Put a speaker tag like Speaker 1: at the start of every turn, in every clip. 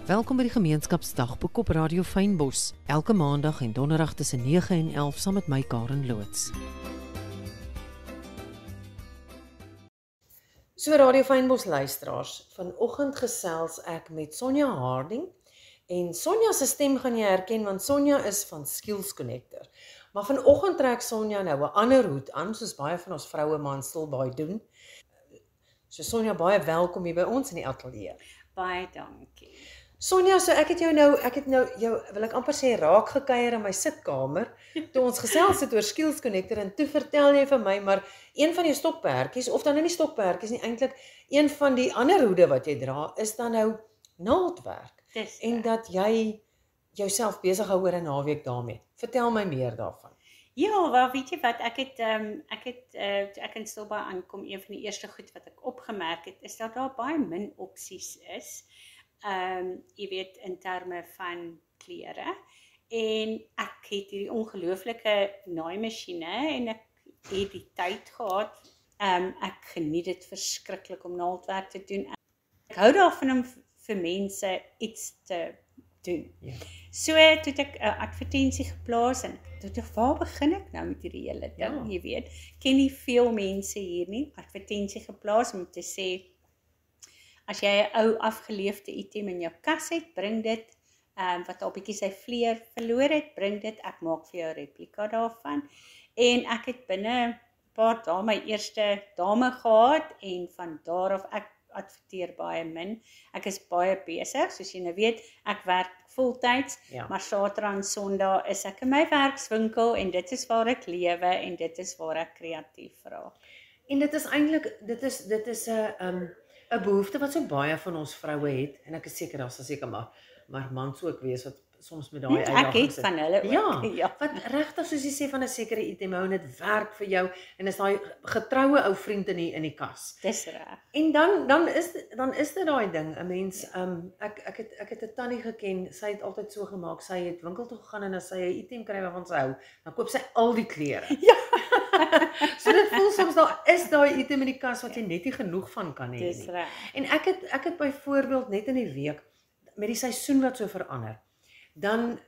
Speaker 1: Welkom by die Gemeenskapsdagboek op Radio Fynbos. Elke maandag en donderdag tussen 9 en 11 saam met my Karen Loots. So Radio Fynbos luisteraars, vanoggend gesels ek met Sonja Harding. En Sonja se stem gaan jy herken want Sonja is van Skills Connector. Maar vanoggend trek Sonja nou 'n ander hoed aan, soos baie van ons vroue man Stilbaai doen. So Sonja, baie welkom hier by ons in die ateljee.
Speaker 2: Baie dankie.
Speaker 1: Sonja, so ek het nou wil ek amper sê raak gekuier in my sitkamer toe ons gesels het oor Skills Connector en toe vertel jy vir my maar een van jou stokperdjies of dan nie stokperdjies nie, eintlik een van die ander hoede wat jy dra is dan nou naaldwerk. En dat jy jouself besig hou oor 'n naweek daarmee. Vertel my meer daarvan.
Speaker 2: Ja, wel weet jy wat, ek het ek in Stilbaai aankom, een van die eerste goed wat ek opgemerk het, is dat daar baie min opsies is. Jy weet, in terme van klere. En ek het hierdie ongelooflike naaimasjiene en ek het die tyd gehad. Ek geniet dit verskriklik om naaldwerk te doen. Ek hou daarvan om vir mense iets te doen. Ja. So toe ek 'n advertensie geplaas en toe waar begin ek nou met hierdie hele ding, jy weet. Ken nie veel mense hier nie. Advertensie geplaas om te sê as jy 'n ou afgeleefde item in jou kas het, bring dit wat al bietjie sy vleur verloor het, bring dit, ek maak vir jou 'n replika daarvan. En ek het binne 'n paar dae my eerste dame gehad en van daar af ek adverteer baie min. Ek is baie besig, soos jy nou weet, ek werk voltyds, maar Saterdag en Sondag is ek in my werkswinkel en dit is waar ek lewe en dit is waar ek kreatief raak.
Speaker 1: En dit is eintlik dit is 'n behoefte wat so baie van ons vroue het en ek is seker daar sal seker maar mans ook wees wat soms met daai
Speaker 2: uitdagings ek het van hulle ook.
Speaker 1: Ja, wat regtig soos jy sê van 'n sekere item hou en dit werk vir jou en is daai getroue ou vriend in die kas.
Speaker 2: Dis reg.
Speaker 1: En dan is dit daai ding, 'n mens ek het 'n tannie geken, sy het altyd so gemaak, sy het winkel toe gegaan en as sy 'n item kry waarvan sy hou, dan koop sy al die klere.
Speaker 2: Ja.
Speaker 1: So dit voel soms daar is daai item in die kas wat jy net nie genoeg van kan hê nie.
Speaker 2: Dis reg.
Speaker 1: En ek het byvoorbeeld net in die week met die seisoen wat so verander. Dan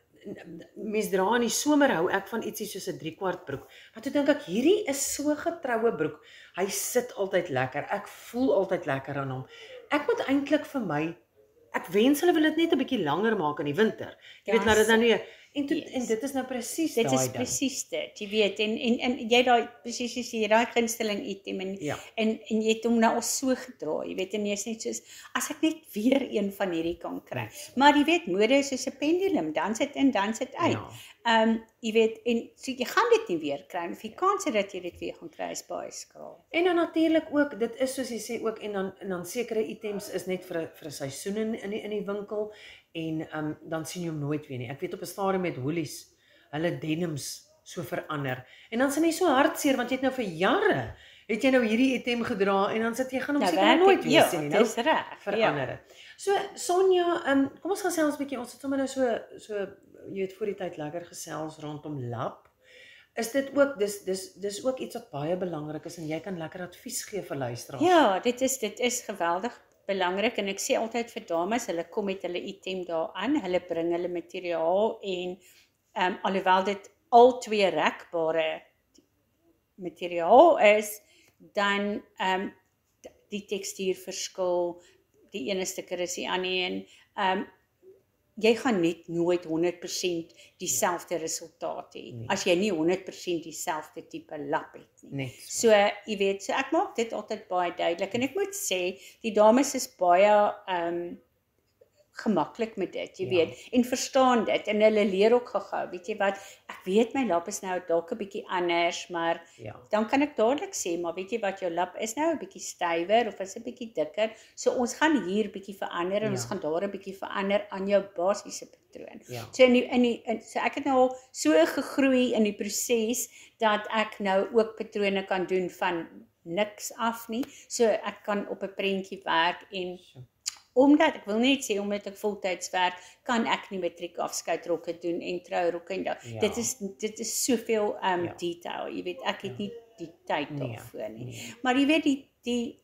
Speaker 1: mens dra in die somer hou ek van ietsie soos 'n 3/4 broek. Maar toe dink ek hierdie is so getroue broek. Hy sit altyd lekker. Ek voel altyd lekker aan hom. Ek moet eintlik vir my ek wens hulle wil dit net 'n bietjie langer maak in die winter. Jy weet nou dit dan nie en dit is nou presies daai ding.
Speaker 2: Dit is presies dit. Jy weet en jy daai presies jy daai gunsteling item en jy het hom nou al so gedra, jy weet en jy's net soos as ek net weer een van hierdie kan kry. Maar jy weet mode is soos 'n pendulum, dan sit in, dan sit uit. Jy weet en so jy gaan dit nie weer kry of die kans dat jy dit weer gaan kry is baie skraal.
Speaker 1: En dan natuurlik ook, dit is soos jy sê ook en dan sekere items is net vir 'n seisoen in die winkel en dan sien jy hom nooit weer nie. Ek weet op 'n stadium met Woolies, hulle denims so verander. En dan sien jy so hartseer want jy het nou vir jare het jy nou hierdie item gedra en dan sit jy gaan hom seker nooit weer sien nie.
Speaker 2: Nou dis reg.
Speaker 1: Verander dit. So Sonja, kom ons gesels 'n bietjie. Ons het sommer nou so jy weet voor die tyd lekker gesels rondom lap. Is dit ook dis ook iets wat baie belangrik is en jy kan lekker advies gee vir luisteraars.
Speaker 2: Ja, dit is geweldig belangrik en ek sê altyd vir dames, hulle kom met hulle item daaraan, hulle bring hulle materiaal en alhoewel dit al twee rekbare materiaal is, dan die tekstuur verskil, die ene stukkie is die ander een, jy gaan net nooit 100% dieselfde resultaat hê, as jy nie 100% dieselfde tipe lap het nie. So, jy weet, so ek maak dit altyd baie duidelik, en ek moet sê, die dames is baie gemaklik met dit, jy weet, en verstaan dit, en hulle leer ook gou-gou, weet jy wat, ek weet my lap is nou dalk 'n bietjie anders, maar dan kan ek dadelik sê, maar weet jy wat, jou lap is nou 'n bietjie stywer, of is 'n bietjie dikker, so ons gaan hier bietjie verander, en ons gaan daar 'n bietjie verander aan jou basiese patroon. So ek het nou al so gegroei in die proses, dat ek nou ook patrone kan doen van niks af nie, so ek kan op 'n prentjie werk, en omdat, ek wil net sê, omdat ek voltyds werk, kan ek nie matriek afskeidrokke doen en trourokke en dat. Dit is soveel detail, jy weet, ek het nie die tyd daarvoor nie. Maar jy weet, die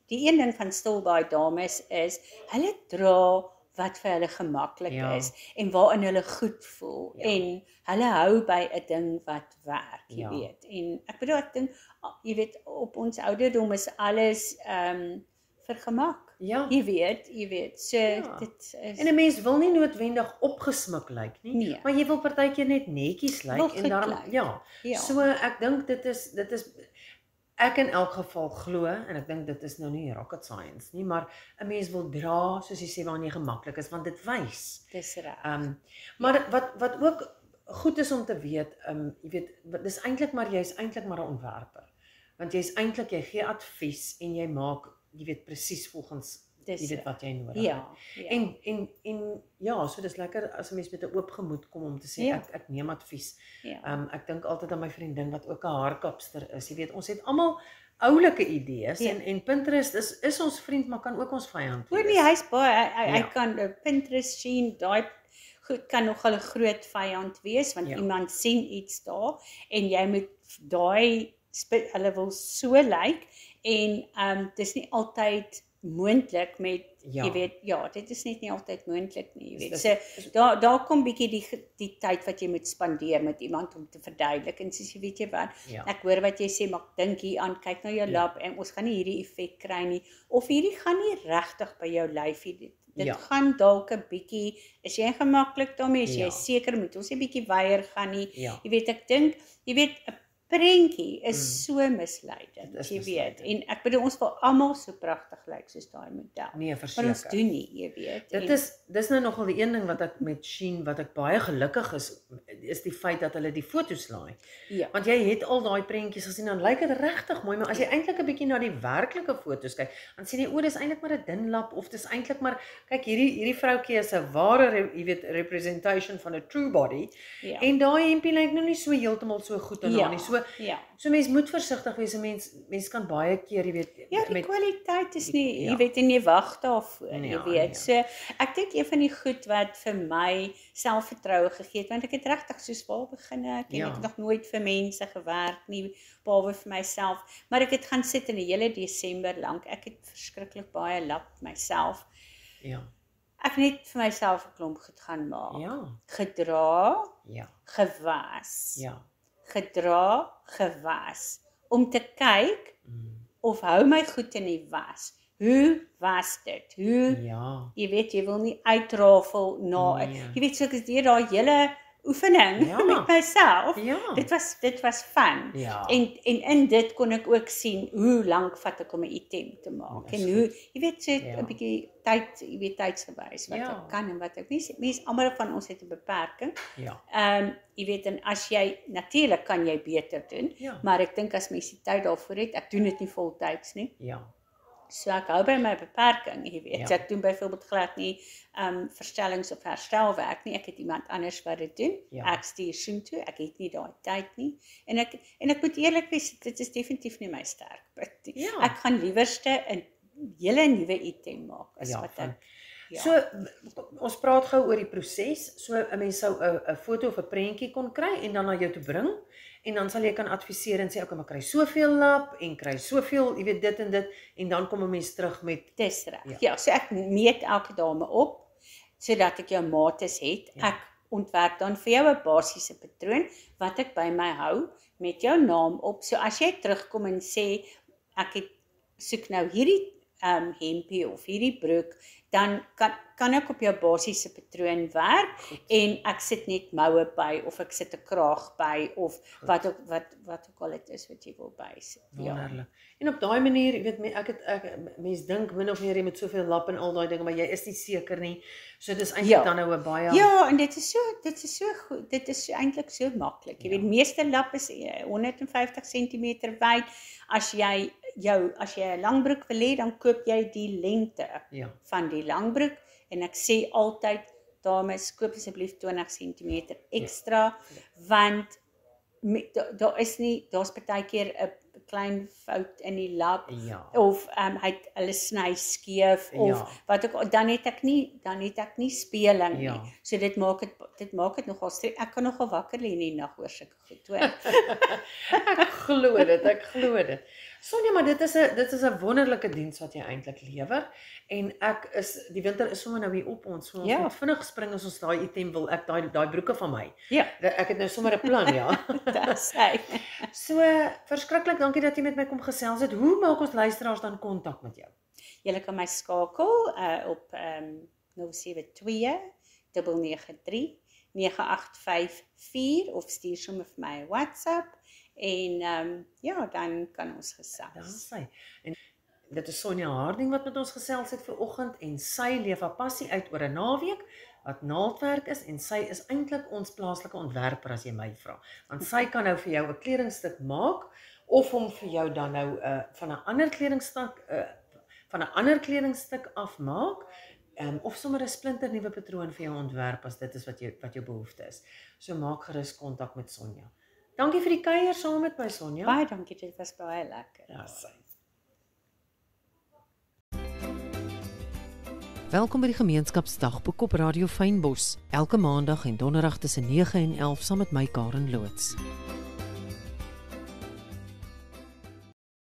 Speaker 2: een ding van Stilbaai dames is, hulle dra wat vir hulle gemaklik
Speaker 1: Ja.
Speaker 2: is en waarin hulle goed voel en hulle hou by 'n ding wat werk, jy weet. En ek bedoel ek dink jy weet op ons ouderdom is alles vir gemak.
Speaker 1: Ja.
Speaker 2: Jy weet. So dit is
Speaker 1: En 'n mens wil nie noodwendig opgesmik lyk nie,
Speaker 2: Nee.
Speaker 1: maar jy wil partykeer net netjies
Speaker 2: Wil
Speaker 1: lyk
Speaker 2: goed
Speaker 1: en daarom
Speaker 2: lyk.
Speaker 1: ja.
Speaker 2: Ja.
Speaker 1: So ek dink dit is ek in elk geval glo en ek dink dit is nou nie rocket science nie, maar 'n mens wil dra soos jy sê waar nie gemaklik is want dit wys.
Speaker 2: dis reg.
Speaker 1: Maar wat ook goed is om te weet, jy weet, dis eintlik maar jy's eintlik maar 'n ontwerper. Want jy's eintlik jy gee advies en jy maak, jy weet presies volgens
Speaker 2: Dis
Speaker 1: jy weet
Speaker 2: reg.
Speaker 1: wat jy nodig
Speaker 2: Ja.
Speaker 1: het. En ja, so dis lekker as 'n mens met 'n oop gemoed kom om te sê
Speaker 2: Ja.
Speaker 1: ek neem advies.
Speaker 2: Ja.
Speaker 1: Ek dink altyd aan my vriendin wat ook 'n haarkapster is. Jy weet, ons het almal oulike idees
Speaker 2: Ja.
Speaker 1: en Pinterest is ons vriend, maar kan ook ons vyand
Speaker 2: Hoor
Speaker 1: wees.
Speaker 2: nie, hy's baie hy
Speaker 1: Ja.
Speaker 2: kan Pinterest sien, daai goed kan nogal 'n groot vyand wees want
Speaker 1: Ja.
Speaker 2: iemand sien iets daar en jy moet daai hulle wil so lyk en dis nie altyd moontlik met
Speaker 1: Ja.
Speaker 2: jy weet dit is net nie altyd moontlik nie, jy weet.
Speaker 1: Dis-
Speaker 2: So daar kom bietjie die tyd wat jy moet spandeer met iemand om te verduidelik en sies jy weet jy wat
Speaker 1: Ja.
Speaker 2: ek hoor wat jy sê, maar dink hier aan, kyk na jou
Speaker 1: Ja.
Speaker 2: lap en ons gaan nie hierdie effek kry nie of hierdie gaan nie regtig by jou lyfie dit
Speaker 1: Ja.
Speaker 2: gaan dalk 'n bietjie is jy gemaklik daarmee, is jy
Speaker 1: Ja.
Speaker 2: seker moet ons 'n bietjie weier gaan nie.
Speaker 1: Ja.
Speaker 2: Jy weet ek dink, jy weet 'n prentjie is so misleidend,
Speaker 1: Dit is
Speaker 2: jy weet.
Speaker 1: misleidend.
Speaker 2: En ek bedoel ons wil almal so pragtig lyk soos daai model.
Speaker 1: Nee,
Speaker 2: Maar ons
Speaker 1: verseker.
Speaker 2: doen nie, jy weet.
Speaker 1: Dit dis nou nogal die een ding wat ek met Shein wat ek baie gelukkig is die feit dat hulle die foto's laai.
Speaker 2: Ja.
Speaker 1: Want jy het al daai prentjies gesien, dan lyk dit regtig mooi, maar as jy eintlik 'n bietjie na die werklike foto's kyk, dan sien jy o, dis eintlik maar 'n dun lap of dis eintlik maar kyk hierdie vroutjie is 'n ware jy weet representation van 'n true body.
Speaker 2: Ja.
Speaker 1: En daai hempie lyk nou nie so heeltemal so goed aan haar nie. So mens moet versigtig wees. Mens kan baie keer, jy weet,
Speaker 2: Ja, die kwaliteit is nie,
Speaker 1: Ja.
Speaker 2: jy weet, en jy wag daarvoor,
Speaker 1: Nee,
Speaker 2: jy
Speaker 1: ja,
Speaker 2: weet.
Speaker 1: nee.
Speaker 2: So, ek dink een van die goed wat vir my selfvertroue gegee het, want ek het regtig so swaar begin ek en
Speaker 1: Ja.
Speaker 2: ek het nog nooit vir mense gewerk nie, behalwe vir myself, maar ek het gaan sit in 'n hele Desember lank. Ek het verskriklik baie lap myself.
Speaker 1: Ja.
Speaker 2: Ek het net vir myself 'n klomp goed gaan maak.
Speaker 1: Ja.
Speaker 2: Gedra,
Speaker 1: Ja.
Speaker 2: gewas.
Speaker 1: Ja.
Speaker 2: Gedra, gewas om te kyk of hou my goed in die was. Hoe was dit? Hoe
Speaker 1: Ja.
Speaker 2: jy weet jy wil nie uitrafel na
Speaker 1: Nee.
Speaker 2: jy weet so ek is deur daai hele oefening
Speaker 1: Ja.
Speaker 2: met myself.
Speaker 1: Ja.
Speaker 2: Dit was fun.
Speaker 1: Ja.
Speaker 2: En in dit kon ek ook sien hoe lank vat ek om 'n item te maak
Speaker 1: Dis
Speaker 2: en hoe jy weet so 'n
Speaker 1: Ja.
Speaker 2: bietjie tyd, jy weet tydsgewys wat
Speaker 1: Ja.
Speaker 2: ek kan en wat ek nie. Mense almal van ons het 'n beperking.
Speaker 1: Ja.
Speaker 2: Jy weet en as jy natuurlik kan jy beter doen,
Speaker 1: Ja.
Speaker 2: maar ek dink as mens die tyd daarvoor het, ek doen dit nie voltyds nie.
Speaker 1: Ja.
Speaker 2: So ek hou by my beperking, jy weet.
Speaker 1: Ja.
Speaker 2: So ek doen byvoorbeeld glad nie verstellings of herstelwerk nie. Ek het iemand anders wat dit doen.
Speaker 1: Ja.
Speaker 2: Ek stuur soontoe. Ek het nie daai tyd nie. En ek moet eerlik wees, dit is definitief nie my sterkpunt nie.
Speaker 1: Ja.
Speaker 2: Ek gaan liewerste 'n hele nuwe item maak as
Speaker 1: Ja,
Speaker 2: wat
Speaker 1: van-
Speaker 2: ek ja.
Speaker 1: So ons praat gou oor die proses. So 'n mens sou 'n foto of 'n prentjie kon kry en dan na jou toe bring en dan sal jy kan adviseer en sê okay, maar kry soveel lap en kry soveel, jy weet dit en dan kom 'n mens terug met
Speaker 2: Dis reg.
Speaker 1: Ja.
Speaker 2: Ja, so ek meet elke dame op sodat ek jou mates het.
Speaker 1: Ja.
Speaker 2: Ek ontwerp dan vir jou 'n basiese patroon wat ek by my hou met jou naam op. So as jy terugkom en sê ek het soek nou hierdie hempie of hierdie broek, dan kan ek op jou basiese patroon werk en ek sit net moue by of ek sit 'n kraag by of wat ook al dit is wat jy wil bysit. Ja.
Speaker 1: wonderlik. En op daai manier, jy weet mense dink min of meer jy met soveel lap en al daai dinge, maar jy is nie seker nie. So dis eintlik
Speaker 2: Ja.
Speaker 1: dan nou 'n baie
Speaker 2: Ja, en dit is so goed. Dit is eintlik so maklik. Jy
Speaker 1: Ja.
Speaker 2: weet, meeste lap is 150 cm wyd. As jy 'n langbroek wil hê, dan koop jy die lengte
Speaker 1: Ja.
Speaker 2: van die langbroek en ek sê altyd dames, koop asseblief 20 cm ekstra want daar's baie keer 'n klein fout in die lap
Speaker 1: Ja.
Speaker 2: of hulle sny skeef of
Speaker 1: Ja.
Speaker 2: wat ook dan het ek nie speling nie.
Speaker 1: Ja.
Speaker 2: So dit maak dit nogal ek kan nogal wakker lê in die nag oor sulke goed, hoor.
Speaker 1: Ek glo dit. Sonja, maar dit is 'n wonderlike diens wat jy eintlik lewer en die winter is sommer nou hier op ons. So ons moet vinnig spring as ons daai item wil. Ek daai broeke van my.
Speaker 2: Ja.
Speaker 1: Ek het nou sommer 'n plan, ja.
Speaker 2: Dis hy.
Speaker 1: So verskriklik dankie dat jy met my kom gesels het. Hoe maak ons luisteraars dan kontak met jou?
Speaker 2: Julle kan my skakel op 072 993 9854 of stuur sommer vir my WhatsApp en dan kan ons gesels.
Speaker 1: Daar sy. En dit is Sonja Harding wat met ons gesels het vanoggend en sy leef haar passie uit oor 'n naweek wat naaldwerk is en sy is eintlik ons plaaslike ontwerper as jy my vra. Want sy kan nou vir jou 'n kledingstuk maak of hom vir jou dan nou van 'n ander kledingstuk afmaak. Of sommer 'n splinter nuwe patroon vir jou ontwerp as dit is wat jou behoefte is. So maak gerus kontak met Sonja. Dankie vir die kuier saam met my, Sonja.
Speaker 2: Baie dankie, dit was baie lekker.
Speaker 1: Ja, sy.
Speaker 3: Welkom by die Gemeenskapsdagboek op Radio Fynbos. Elke maandag en donderdag tussen 9 en 11 saam met my Karen Loots.